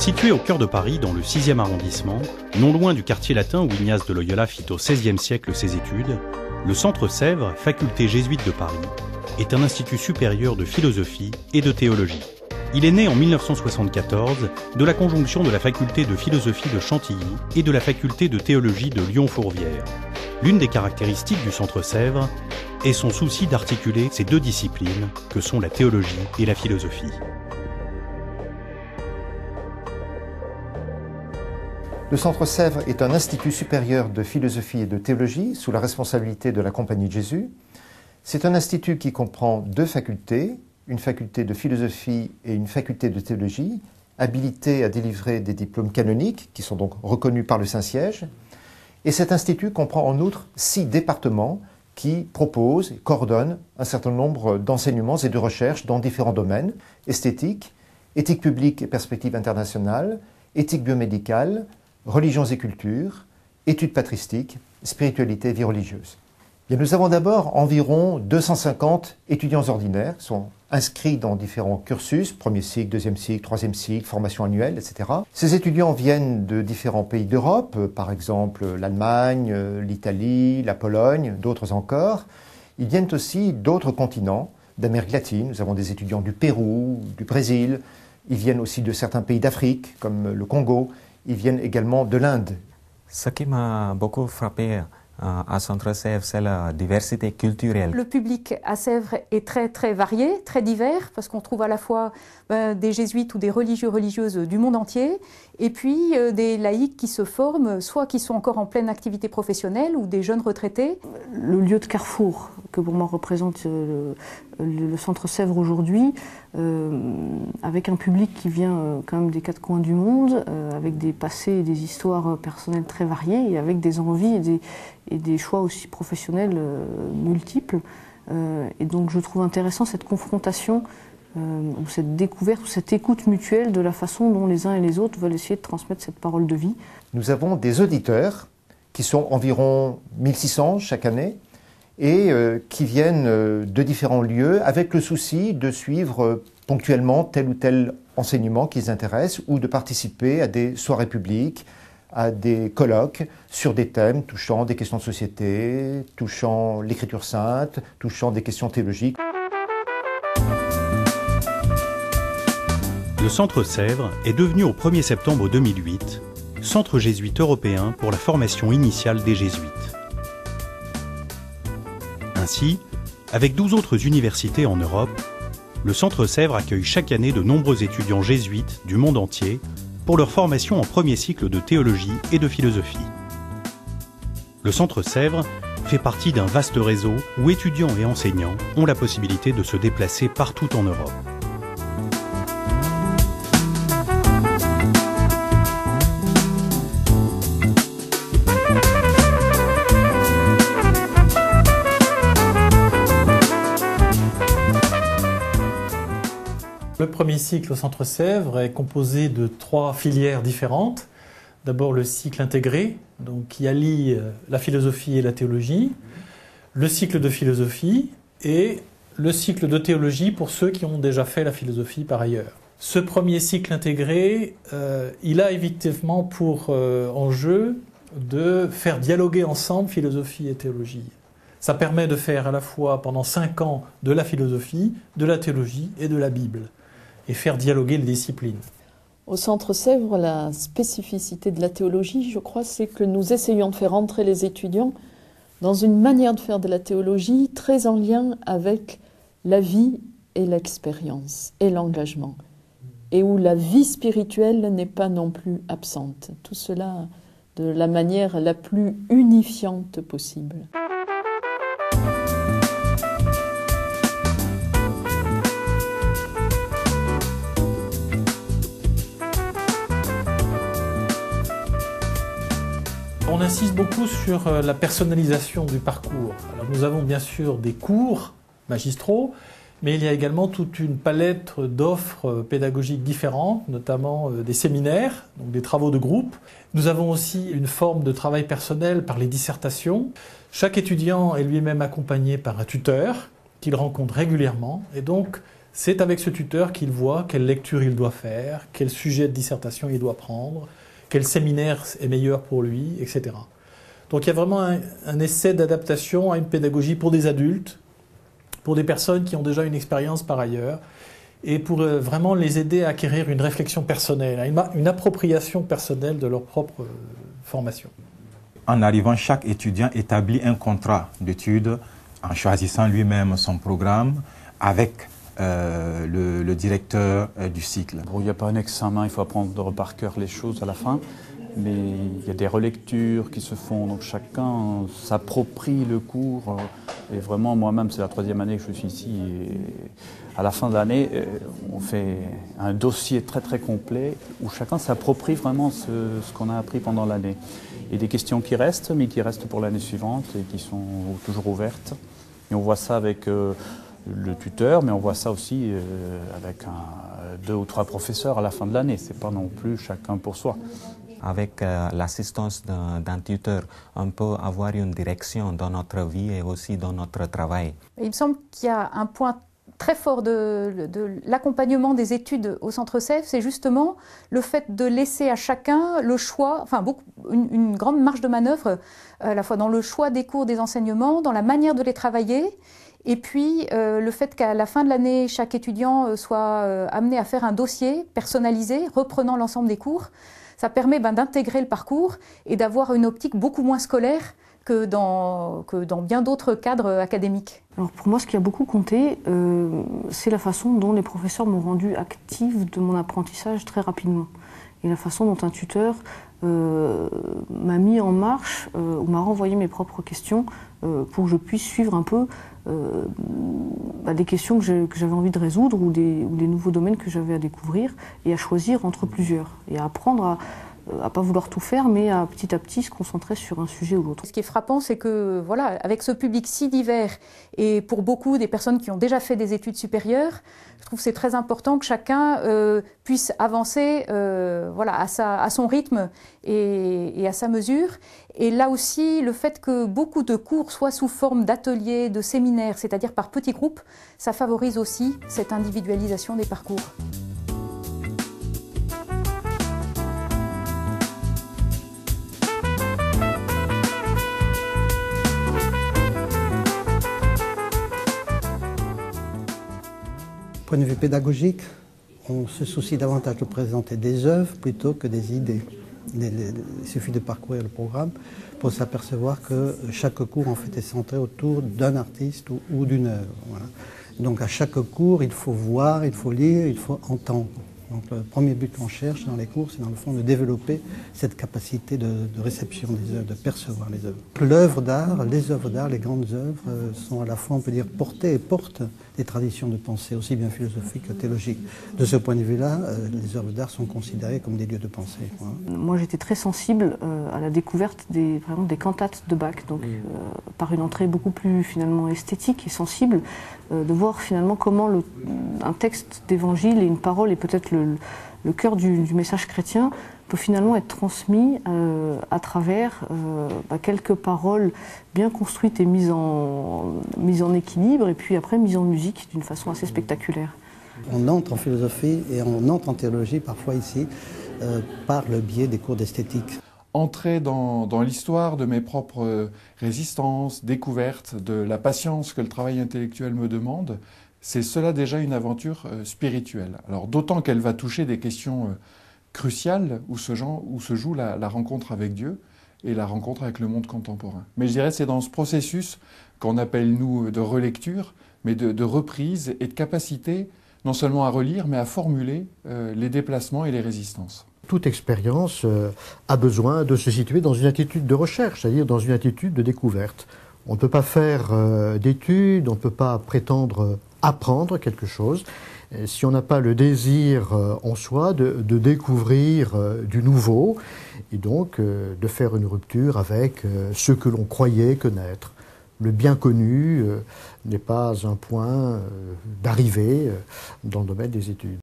Situé au cœur de Paris, dans le 6e arrondissement, non loin du quartier latin où Ignace de Loyola fit au XVIe siècle ses études, le Centre Sèvres, faculté jésuite de Paris, est un institut supérieur de philosophie et de théologie. Il est né en 1974 de la conjonction de la faculté de philosophie de Chantilly et de la faculté de théologie de Lyon-Fourvière. L'une des caractéristiques du Centre Sèvres est son souci d'articuler ces deux disciplines que sont la théologie et la philosophie. Le Centre Sèvres est un institut supérieur de philosophie et de théologie sous la responsabilité de la Compagnie de Jésus. C'est un institut qui comprend deux facultés, une faculté de philosophie et une faculté de théologie, habilitées à délivrer des diplômes canoniques, qui sont donc reconnus par le Saint-Siège. Et cet institut comprend en outre 6 départements qui proposent et coordonnent un certain nombre d'enseignements et de recherches dans différents domaines: esthétique, éthique publique et perspective internationale, éthique biomédicale, religions et cultures, études patristiques, spiritualité et vie religieuse. Bien, nous avons d'abord environ 250 étudiants ordinaires qui sont inscrits dans différents cursus, premier cycle, deuxième cycle, troisième cycle, formation annuelle, etc. Ces étudiants viennent de différents pays d'Europe, par exemple l'Allemagne, l'Italie, la Pologne, d'autres encore. Ils viennent aussi d'autres continents, d'Amérique latine. Nous avons des étudiants du Pérou, du Brésil. Ils viennent aussi de certains pays d'Afrique, comme le Congo. Ils viennent également de l'Inde. Ce qui m'a beaucoup frappé à Centre Sèvres, c'est la diversité culturelle. Le public à Sèvres est très varié, très divers, parce qu'on trouve à la fois des jésuites ou des religieuses du monde entier, et puis des laïcs qui se forment, soit qui sont encore en pleine activité professionnelle, ou des jeunes retraités. Le lieu de carrefour que pour moi représente le Centre Sèvres aujourd'hui, avec un public qui vient quand même des 4 coins du monde, avec des passés et des histoires personnelles très variées, et avec des envies et des choix aussi professionnels multiples. Et donc je trouve intéressant cette confrontation, ou cette découverte, ou cette écoute mutuelle de la façon dont les uns et les autres veulent essayer de transmettre cette parole de vie. Nous avons des auditeurs qui sont environ 1600 chaque année, et qui viennent de différents lieux avec le souci de suivre ponctuellement tel ou tel enseignement qui les intéresse, ou de participer à des soirées publiques, à des colloques sur des thèmes touchant des questions de société, touchant l'écriture sainte, touchant des questions théologiques. Le Centre Sèvres est devenu au 1er septembre 2008 Centre jésuite européen pour la formation initiale des jésuites. Ainsi, avec 12 autres universités en Europe, le Centre Sèvres accueille chaque année de nombreux étudiants jésuites du monde entier pour leur formation en premier cycle de théologie et de philosophie. Le Centre Sèvres fait partie d'un vaste réseau où étudiants et enseignants ont la possibilité de se déplacer partout en Europe. Le premier cycle au Centre Sèvres est composé de 3 filières différentes. D'abord le cycle intégré, donc qui allie la philosophie et la théologie, le cycle de philosophie et le cycle de théologie pour ceux qui ont déjà fait la philosophie par ailleurs. Ce premier cycle intégré, il a évidemment pour enjeu de faire dialoguer ensemble philosophie et théologie. Ça permet de faire à la fois pendant 5 ans de la philosophie, de la théologie et de la Bible, et faire dialoguer les disciplines. Au Centre Sèvres, la spécificité de la théologie, je crois, c'est que nous essayons de faire entrer les étudiants dans une manière de faire de la théologie très en lien avec la vie et l'expérience et l'engagement, et où la vie spirituelle n'est pas non plus absente. Tout cela de la manière la plus unifiante possible. On insiste beaucoup sur la personnalisation du parcours. Alors nous avons bien sûr des cours magistraux, mais il y a également toute une palette d'offres pédagogiques différentes, notamment des séminaires, donc des travaux de groupe. Nous avons aussi une forme de travail personnel par les dissertations. Chaque étudiant est lui-même accompagné par un tuteur qu'il rencontre régulièrement, et donc C'est avec ce tuteur qu'il voit quelle lecture il doit faire, quel sujet de dissertation il doit prendre, quel séminaire est meilleur pour lui, etc. Donc il y a vraiment un essai d'adaptation à une pédagogie pour des adultes, pour des personnes qui ont déjà une expérience par ailleurs, et pour vraiment les aider à acquérir une réflexion personnelle, une appropriation personnelle de leur propre formation. En arrivant, chaque étudiant établit un contrat d'études en choisissant lui-même son programme avec le directeur du cycle. Bon, il n'y a pas un examen, il faut apprendre par cœur les choses à la fin, mais il y a des relectures qui se font, donc chacun s'approprie le cours. Et vraiment, moi-même, c'est la 3e année que je suis ici. Et à la fin de l'année, on fait un dossier très très complet où chacun s'approprie vraiment ce qu'on a appris pendant l'année. Il y a des questions qui restent, mais qui restent pour l'année suivante et qui sont toujours ouvertes. Et on voit ça avec le tuteur, mais on voit ça aussi avec 2 ou 3 professeurs à la fin de l'année. Ce n'est pas non plus chacun pour soi. Avec l'assistance d'un tuteur, on peut avoir une direction dans notre vie et aussi dans notre travail. Il me semble qu'il y a un point très fort de l'accompagnement des études au Centre Sèvres, c'est justement le fait de laisser à chacun le choix, enfin une grande marge de manœuvre, à la fois dans le choix des cours, des enseignements, dans la manière de les travailler, et puis le fait qu'à la fin de l'année, chaque étudiant soit amené à faire un dossier personnalisé, reprenant l'ensemble des cours. Ça permet d'intégrer le parcours et d'avoir une optique beaucoup moins scolaire que dans bien d'autres cadres académiques. Alors pour moi, ce qui a beaucoup compté, c'est la façon dont les professeurs m'ont rendu active de mon apprentissage très rapidement. Et la façon dont un tuteur m'a mis en marche ou m'a renvoyé mes propres questions pour que je puisse suivre un peu des questions que j'avais envie de résoudre ou des nouveaux domaines que j'avais à découvrir et à choisir entre plusieurs et à apprendre à pas vouloir tout faire, mais à petit se concentrer sur un sujet ou l'autre. Ce qui est frappant, c'est que voilà, avec ce public si divers et pour beaucoup des personnes qui ont déjà fait des études supérieures, je trouve que c'est très important que chacun puisse avancer à son rythme et à sa mesure. Et là aussi, le fait que beaucoup de cours soient sous forme d'ateliers, de séminaires, c'est-à-dire par petits groupes, ça favorise aussi cette individualisation des parcours. Du point de vue pédagogique, on se soucie davantage de présenter des œuvres plutôt que des idées. Il suffit de parcourir le programme pour s'apercevoir que chaque cours en fait est centré autour d'un artiste ou d'une œuvre. Voilà. Donc à chaque cours, il faut voir, il faut lire, il faut entendre. Donc le premier but qu'on cherche dans les cours, c'est dans le fond de développer cette capacité de réception des œuvres, de percevoir les œuvres. L'œuvre d'art, les grandes œuvres sont à la fois, on peut dire, portées et portent des traditions de pensée, aussi bien philosophiques que théologiques. De ce point de vue-là, les œuvres d'art sont considérées comme des lieux de pensée. Voilà. Moi, j'étais très sensible à la découverte des cantates de Bach, donc par une entrée beaucoup plus finalement esthétique et sensible, de voir finalement comment un texte d'évangile et une parole et peut-être le cœur du message chrétien peut finalement être transmis à travers quelques paroles bien construites et mises en équilibre et puis après mises en musique d'une façon assez spectaculaire. On entre en philosophie et on entre en théologie parfois ici par le biais des cours d'esthétique. Entrer dans l'histoire de mes propres résistances, découvertes, de la patience que le travail intellectuel me demande, c'est cela déjà une aventure spirituelle. Alors d'autant qu'elle va toucher des questions cruciales où se joue la rencontre avec Dieu et la rencontre avec le monde contemporain. Mais je dirais que c'est dans ce processus qu'on appelle nous de relecture, mais de reprise et de capacité non seulement à relire, mais à formuler les déplacements et les résistances. Toute expérience a besoin de se situer dans une attitude de recherche, c'est-à-dire dans une attitude de découverte. On ne peut pas faire d'études, on ne peut pas prétendre apprendre quelque chose si on n'a pas le désir en soi de découvrir du nouveau et donc de faire une rupture avec ce que l'on croyait connaître. Le bien connu n'est pas un point d'arrivée dans le domaine des études.